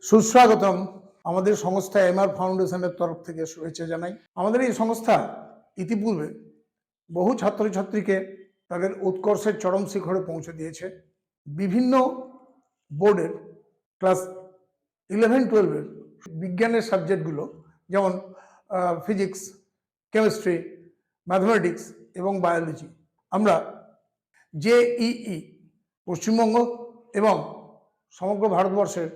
সুস্বাগতম। আমাদের সংস্থা এমআর ফাউন্ডেশনের তরফ থেকে শুভেচ্ছা জানাই। আমাদের এই সংস্থা ইতিপূর্বে বহু ছাত্রছাত্রীকে তাদের উৎকর্ষের চরম শিখরে পৌঁছে দিয়েছে। বিভিন্ন বোর্ডের ক্লাস 11-12 বিজ্ঞানের সাবজেক্টগুলো যেমন ফিজিক্স, কেমিস্ট্রি, ম্যাথমেটিক্স এবং বায়োলজি আমরা জেইই পশ্চিমবঙ্গ এবং সমগ্র ভারতবর্ষের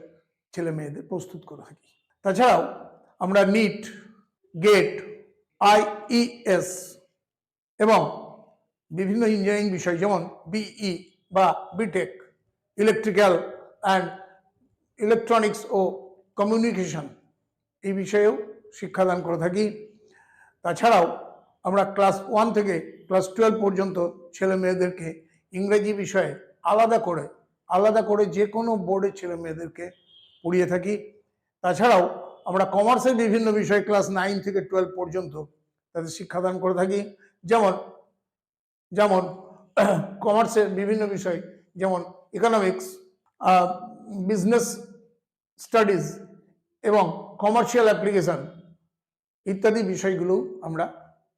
ছেলে মেয়েদের প্রস্তুত করে থাকি। তাছাড়াও আমরা নিট, গেট, আইইএস এবং বিভিন্ন ইঞ্জিনিয়ারিং বিষয় যেমন বিই বা বিটেক, ইলেকট্রিক্যাল অ্যান্ড ইলেকট্রনিক্স ও কমিউনিকেশন এই বিষয়েও শিক্ষাদান করে থাকি। তাছাড়াও আমরা ক্লাস 1 থেকে ক্লাস 12 পর্যন্ত ছেলে মেয়েদেরকে ইংরেজি বিষয়ে আলাদা করে যে কোনো বোর্ডের ছেলে মেয়েদেরকে পড়িয়ে থাকি। তাছাড়াও আমরা কমার্সের বিভিন্ন বিষয় ক্লাস 9 থেকে 12 পর্যন্ত তাদের শিক্ষাদান করে থাকি। যেমন কমার্সের বিভিন্ন বিষয় যেমন ইকোনমিক্স, বিজনেস স্টাডিজ এবং কমার্শিয়াল অ্যাপ্লিকেশন ইত্যাদি বিষয়গুলো আমরা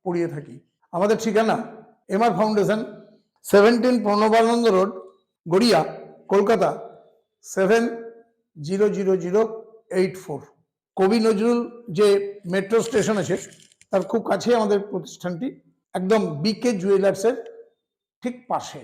পড়িয়ে থাকি। আমাদের ঠিকানা MR foundation, 17 Pranabananda road, Garia, Kolkata 700084। Kabi Nazrul যে মেট্রো স্টেশন আছে তার খুব কাছে আমাদের প্রতিষ্ঠানটি, একদম বিকে জুয়েলার্সের ঠিক পাশে।